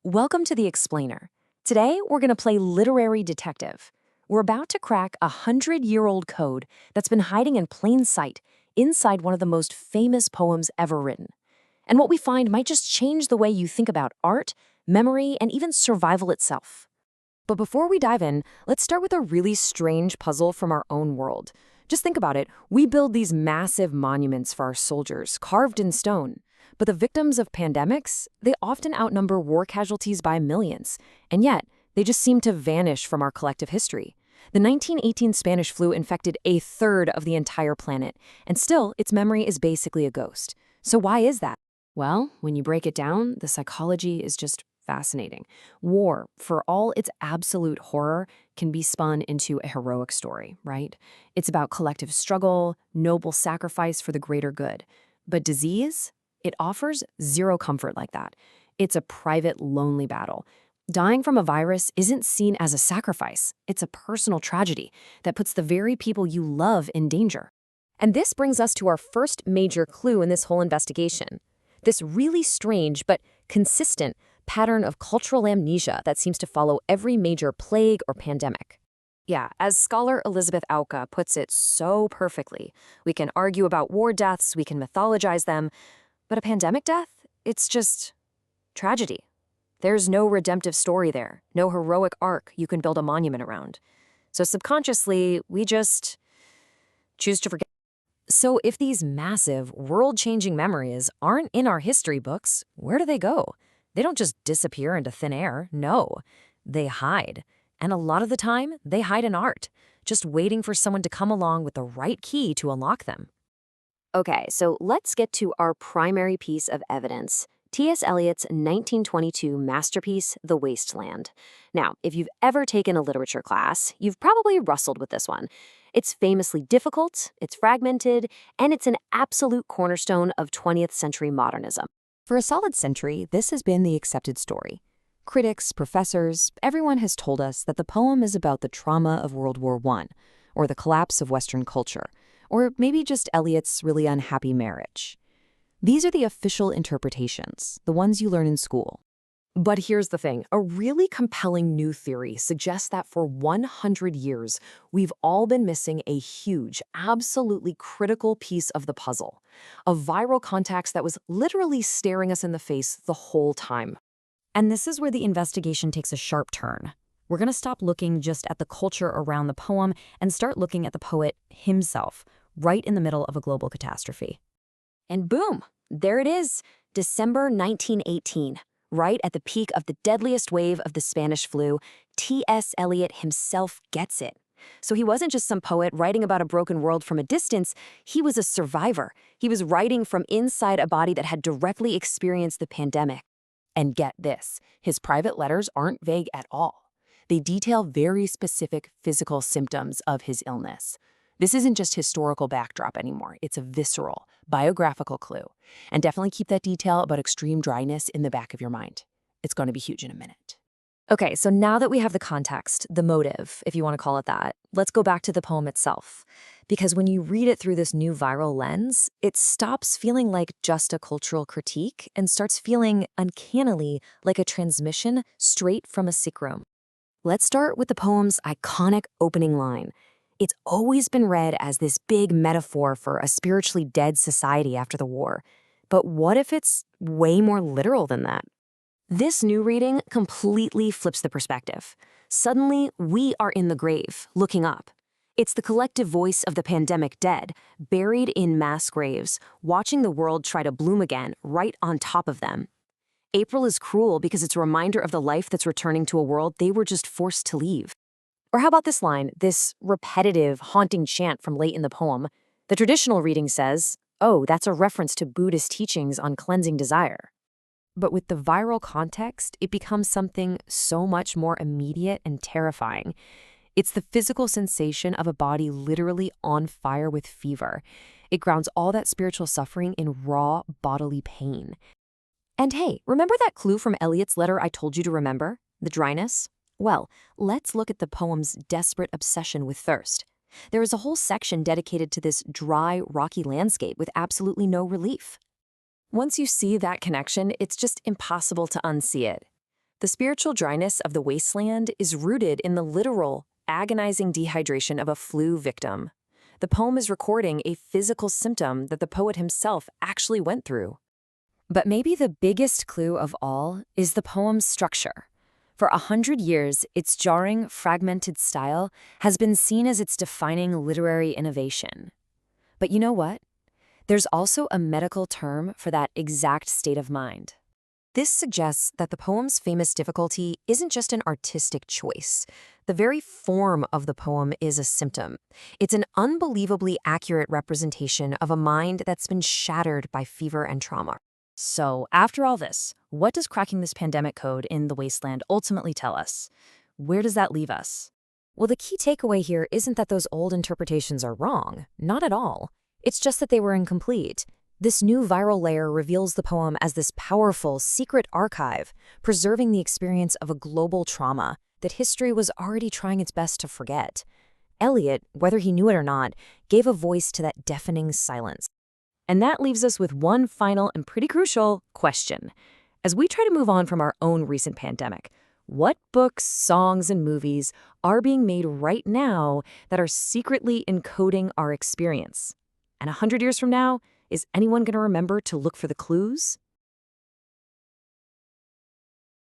Welcome to The Explainer. Today, we're going to play literary detective. We're about to crack a 100-year-old code that's been hiding in plain sight inside one of the most famous poems ever written. And what we find might just change the way you think about art, memory, and even survival itself. But before we dive in, let's start with a really strange puzzle from our own world. Just think about it. We build these massive monuments for our soldiers, carved in stone. But the victims of pandemics, they often outnumber war casualties by millions. And yet, they just seem to vanish from our collective history. The 1918 Spanish flu infected a third of the entire planet, and still, its memory is basically a ghost. So why is that? Well, when you break it down, the psychology is just fascinating. War, for all its absolute horror, can be spun into a heroic story, right? It's about collective struggle, noble sacrifice for the greater good. But disease? It offers zero comfort like that. It's a private, lonely battle. Dying from a virus isn't seen as a sacrifice. It's a personal tragedy that puts the very people you love in danger. And this brings us to our first major clue in this whole investigation. This really strange but consistent pattern of cultural amnesia that seems to follow every major plague or pandemic. Yeah, as scholar Elizabeth Outka puts it so perfectly, we can argue about war deaths, we can mythologize them, but a pandemic death? It's just tragedy. There's no redemptive story there, no heroic arc you can build a monument around. So subconsciously, we just choose to forget. So if these massive, world-changing memories aren't in our history books, where do they go? They don't just disappear into thin air. No, they hide. And a lot of the time, they hide in art, just waiting for someone to come along with the right key to unlock them. Okay, so let's get to our primary piece of evidence, T.S. Eliot's 1922 masterpiece, The Waste Land. Now, if you've ever taken a literature class, you've probably wrestled with this one. It's famously difficult, it's fragmented, and it's an absolute cornerstone of 20th century modernism. For a solid century, this has been the accepted story. Critics, professors, everyone has told us that the poem is about the trauma of World War I, or the collapse of Western culture, or maybe just Eliot's really unhappy marriage. These are the official interpretations, the ones you learn in school. But here's the thing, a really compelling new theory suggests that for 100 years, we've all been missing a huge, absolutely critical piece of the puzzle, a viral context that was literally staring us in the face the whole time. And this is where the investigation takes a sharp turn. We're going to stop looking just at the culture around the poem and start looking at the poet himself, right in the middle of a global catastrophe. And boom, there it is, December 1918. Right at the peak of the deadliest wave of the Spanish flu, T.S. Eliot himself gets it. So he wasn't just some poet writing about a broken world from a distance, he was a survivor. He was writing from inside a body that had directly experienced the pandemic. And get this, his private letters aren't vague at all. They detail very specific physical symptoms of his illness. This isn't just historical backdrop anymore. It's a visceral, biographical clue. And definitely keep that detail about extreme dryness in the back of your mind. It's going to be huge in a minute. Okay, so now that we have the context, the motive, if you want to call it that, let's go back to the poem itself. Because when you read it through this new viral lens, it stops feeling like just a cultural critique and starts feeling uncannily like a transmission straight from a sick room. Let's start with the poem's iconic opening line. It's always been read as this big metaphor for a spiritually dead society after the war. But what if it's way more literal than that? This new reading completely flips the perspective. Suddenly, we are in the grave, looking up. It's the collective voice of the pandemic dead, buried in mass graves, watching the world try to bloom again right on top of them. April is cruel because it's a reminder of the life that's returning to a world they were just forced to leave. Or how about this line, this repetitive, haunting chant from late in the poem? The traditional reading says, oh, that's a reference to Buddhist teachings on cleansing desire. But with the viral context, it becomes something so much more immediate and terrifying. It's the physical sensation of a body literally on fire with fever. It grounds all that spiritual suffering in raw bodily pain. And hey, remember that clue from Eliot's letter I told you to remember? The dryness? Well, let's look at the poem's desperate obsession with thirst. There is a whole section dedicated to this dry, rocky landscape with absolutely no relief. Once you see that connection, it's just impossible to unsee it. The spiritual dryness of the wasteland is rooted in the literal, agonizing dehydration of a flu victim. The poem is recording a physical symptom that the poet himself actually went through. But maybe the biggest clue of all is the poem's structure. For 100 years, its jarring, fragmented style has been seen as its defining literary innovation. But you know what? There's also a medical term for that exact state of mind. This suggests that the poem's famous difficulty isn't just an artistic choice. The very form of the poem is a symptom. It's an unbelievably accurate representation of a mind that's been shattered by fever and trauma. So, after all this, what does cracking this pandemic code in the wasteland ultimately tell us? Where does that leave us? Well, the key takeaway here isn't that those old interpretations are wrong. Not at all. It's just that they were incomplete. This new viral layer reveals the poem as this powerful, secret archive, preserving the experience of a global trauma that history was already trying its best to forget. Eliot, whether he knew it or not, gave a voice to that deafening silence. And that leaves us with one final and pretty crucial question. As we try to move on from our own recent pandemic, what books, songs, and movies are being made right now that are secretly encoding our experience? And 100 years from now, is anyone going to remember to look for the clues?